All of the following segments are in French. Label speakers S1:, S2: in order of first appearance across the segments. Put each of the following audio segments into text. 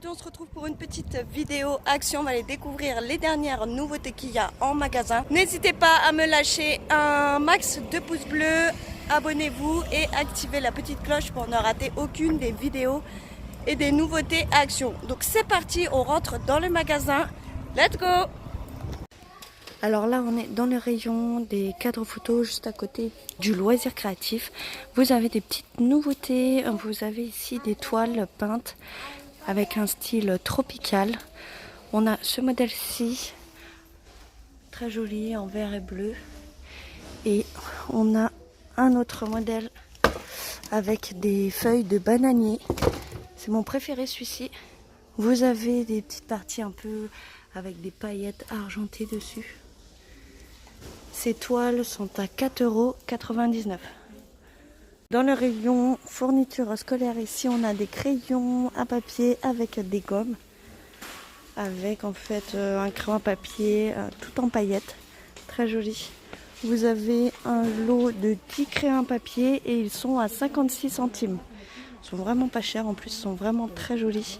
S1: Aujourd'hui on se retrouve pour une petite vidéo action. On va aller découvrir les dernières nouveautés qu'il y a en magasin. N'hésitez pas à me lâcher un max de pouces bleus, abonnez-vous et activez la petite cloche pour ne rater aucune des vidéos et des nouveautés action. Donc c'est parti, on rentre dans le magasin. Let's go! Alors là, on est dans le rayon des cadres photos, juste à côté du loisir créatif. Vous avez des petites nouveautés. Vous avez ici des toiles peintes avec un style tropical. On a ce modèle-ci, très joli, en vert et bleu. Et on a un autre modèle avec des feuilles de bananier. C'est mon préféré, celui-ci. Vous avez des petites parties un peu avec des paillettes argentées dessus. Ces toiles sont à 4,99 €. Dans le rayon fourniture scolaire, ici on a des crayons à papier avec des gommes. Avec en fait un crayon à papier tout en paillettes. Très joli. Vous avez un lot de 10 crayons à papier et ils sont à 56 centimes. Ils sont vraiment pas chers, en plus ils sont vraiment très jolis.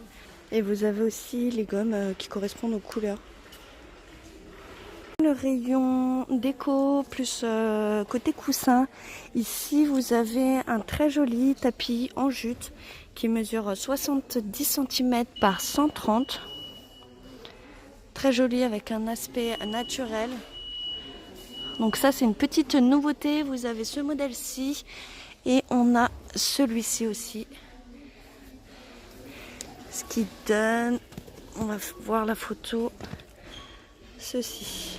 S1: Et vous avez aussi les gommes qui correspondent aux couleurs. Le rayon déco plus côté coussin, ici vous avez un très joli tapis en jute qui mesure 70 cm par 130. Très joli avec un aspect naturel. Donc ça c'est une petite nouveauté, vous avez ce modèle-ci et on a celui-ci aussi. Ce qui donne, on va voir la photo, ceci.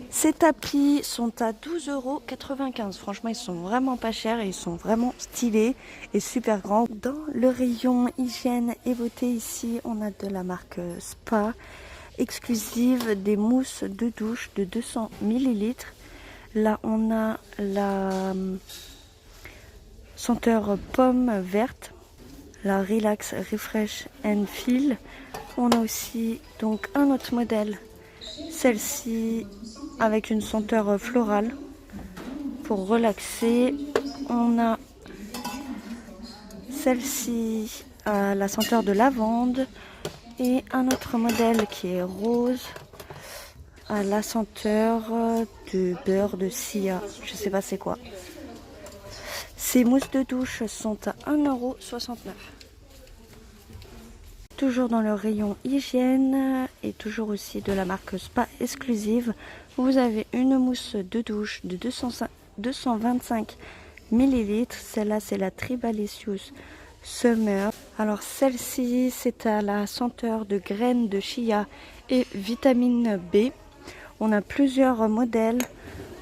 S1: Ces tapis sont à 12,95 €. Franchement, ils sont vraiment pas chers et ils sont vraiment stylés et super grands. Dans le rayon hygiène et beauté, ici, on a de la marque Spa exclusive des mousses de douche de 200 ml. Là, on a la senteur pomme verte, la Relax Refresh and Feel. On a aussi donc un autre modèle. Celle-ci avec une senteur florale pour relaxer. On a celle-ci à la senteur de lavande et un autre modèle qui est rose à la senteur de beurre de sia. Je sais pas c'est quoi. Ces mousses de douche sont à 1,69 €. Toujours dans le rayon hygiène et toujours aussi de la marque Spa exclusive, vous avez une mousse de douche de 225 ml. Celle-là, c'est la Tribalicious Summer. Alors celle-ci, c'est à la senteur de graines de chia et vitamine B. On a plusieurs modèles.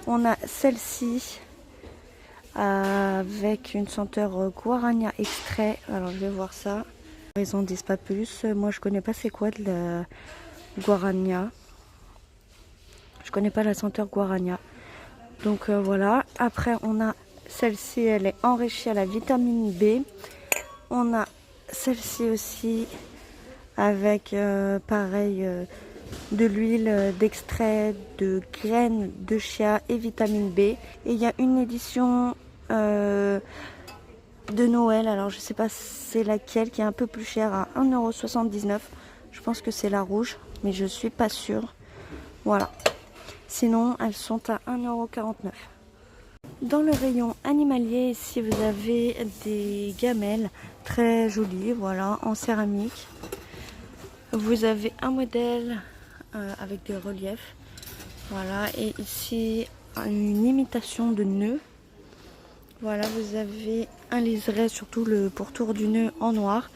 S1: On a celle-ci avec une senteur guarania extrait. Alors je vais voir ça. Ils en disent pas plus. Moi je connais pas c'est quoi de la guarania. Je connais pas la senteur guarania. Donc voilà. Après on a celle-ci, elle est enrichie à la vitamine B. On a celle-ci aussi avec pareil de l'huile d'extrait de graines de chia et vitamine B. Et il y a une édition de Noël, alors je sais pas c'est laquelle, qui est un peu plus chère à 1,79 €. Je pense que c'est la rouge, mais je suis pas sûre. Voilà. Sinon, elles sont à 1,49 €. Dans le rayon animalier, ici vous avez des gamelles très jolies, voilà, en céramique. Vous avez un modèle avec des reliefs, voilà, et ici une imitation de nœud. Voilà, vous avez un liseré, surtout le pourtour du nœud en noir,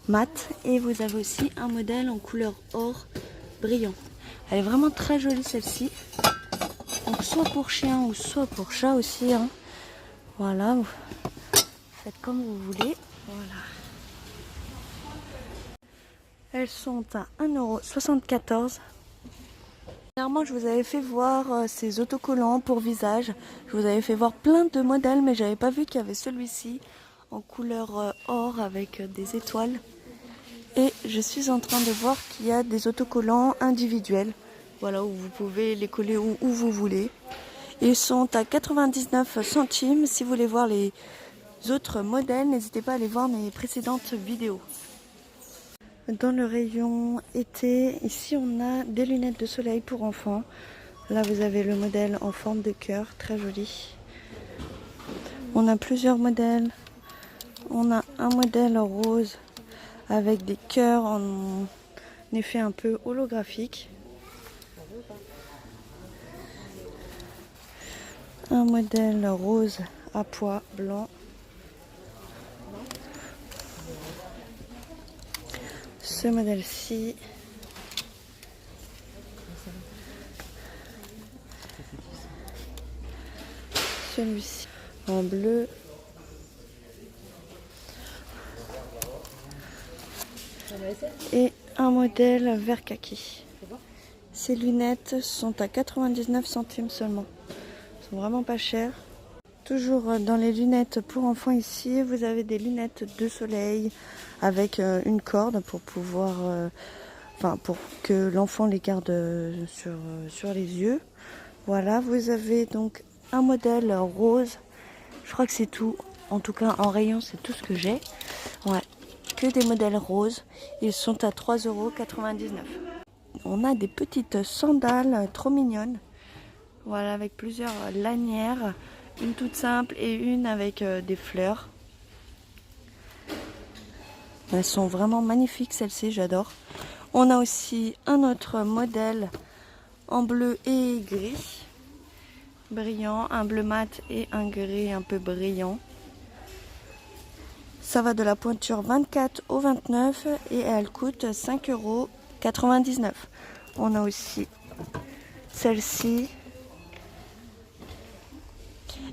S1: mat. Et vous avez aussi un modèle en couleur or brillant. Elle est vraiment très jolie celle-ci. Donc soit pour chien ou soit pour chat aussi. Hein. Voilà, vous faites comme vous voulez. Voilà. Elles sont à 1,74 €. Dernièrement, je vous avais fait voir ces autocollants pour visage. Je vous avais fait voir plein de modèles, mais j'avais pas vu qu'il y avait celui-ci en couleur or avec des étoiles. Et je suis en train de voir qu'il y a des autocollants individuels. Voilà, où vous pouvez les coller où vous voulez. Ils sont à 99 centimes. Si vous voulez voir les autres modèles, n'hésitez pas à aller voir mes précédentes vidéos. Dans le rayon été, ici on a des lunettes de soleil pour enfants. Là vous avez le modèle en forme de cœur, très joli. On a plusieurs modèles. On a un modèle rose avec des cœurs en effet un peu holographique. Un modèle rose à pois blanc. Ce modèle-ci. Celui-ci en bleu. Et un modèle vert kaki. Ces lunettes sont à 99 centimes seulement. Elles sont vraiment pas chères. Toujours dans les lunettes pour enfants ici, vous avez des lunettes de soleil avec une corde pour pouvoir, pour que l'enfant les garde sur les yeux. Voilà, vous avez donc un modèle rose. Je crois que c'est tout. En tout cas, en rayon, c'est tout ce que j'ai. Ouais, que des modèles roses. Ils sont à 3,99 €. On a des petites sandales trop mignonnes. Voilà, avec plusieurs lanières. Une toute simple et une avec des fleurs. Elles sont vraiment magnifiques, celles-ci, j'adore. On a aussi un autre modèle en bleu et gris. Brillant, un bleu mat et un gris un peu brillant. Ça va de la pointure 24 au 29 et elle coûte 5,99 €. On a aussi celle-ci.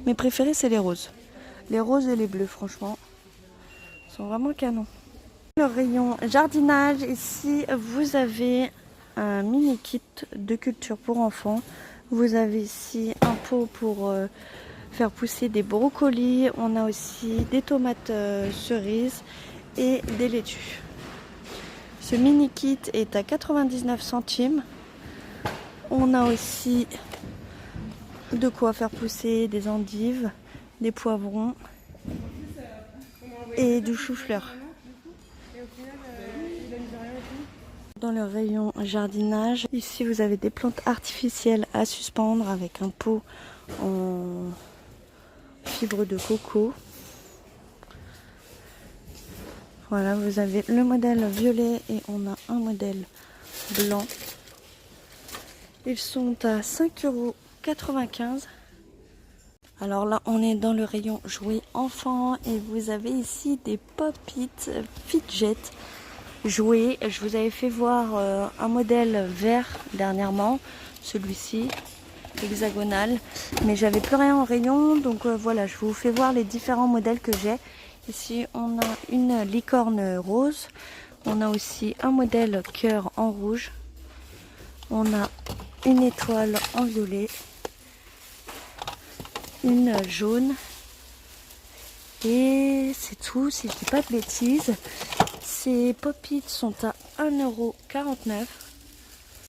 S1: Mes préférés, c'est les roses. Les roses et les bleus, franchement, sont vraiment canons. Le rayon jardinage, ici, vous avez un mini kit de culture pour enfants. Vous avez ici un pot pour faire pousser des brocolis. On a aussi des tomates cerises et des laitues. Ce mini kit est à 99 centimes. On a aussi de quoi faire pousser des endives, des poivrons et du chou-fleur. Dans le rayon jardinage, ici vous avez des plantes artificielles à suspendre avec un pot en fibre de coco. Voilà, vous avez le modèle violet et on a un modèle blanc. Ils sont à 5,95 €. Alors là, on est dans le rayon jouets enfants et vous avez ici des pop-it fidget jouets. Je vous avais fait voir un modèle vert dernièrement, celui-ci, hexagonal, mais j'avais plus rien en rayon, donc voilà, je vous fais voir les différents modèles que j'ai. Ici, on a une licorne rose, on a aussi un modèle cœur en rouge, on a une étoile en violet, une jaune et c'est tout, si je dis pas de bêtises. Ces pop-it sont à 1,49 €.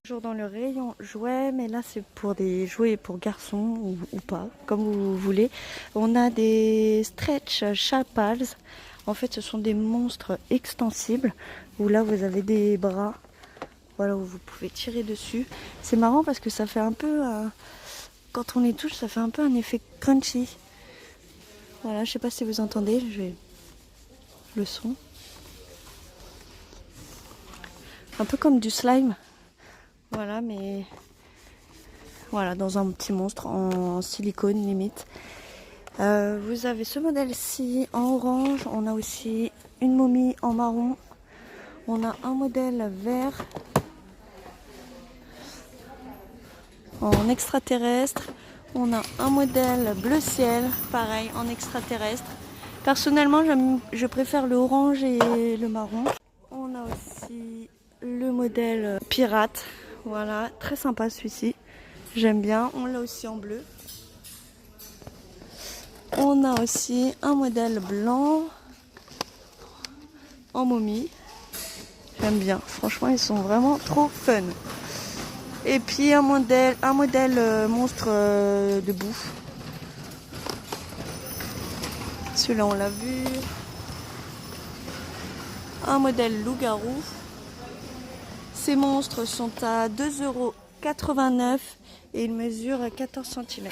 S1: Toujours dans le rayon jouets, mais là c'est pour des jouets pour garçons ou pas, comme vous voulez. On a des stretch chapals. En fait, ce sont des monstres extensibles où là vous avez des bras, voilà, où vous pouvez tirer dessus. C'est marrant parce que ça fait un peu, quand on les touche, ça fait un peu un effet crunchy. Voilà, je sais pas si vous entendez, je vais le son. Un peu comme du slime. Voilà, mais voilà, dans un petit monstre en silicone limite. Vous avez ce modèle-ci en orange. On a aussi une momie en marron. On a un modèle vert en extraterrestre. On a un modèle bleu ciel, pareil, en extraterrestre. Personnellement, je préfère le orange et le marron. On a aussi le modèle pirate. Voilà, très sympa celui-ci. J'aime bien. On l'a aussi en bleu. On a aussi un modèle blanc en momie. J'aime bien. Franchement, ils sont vraiment trop fun. Et puis un modèle monstre de bouffe. Celui-là, on l'a vu. Un modèle loup-garou. ces monstres sont à 2,89 € et ils mesurent 14 cm.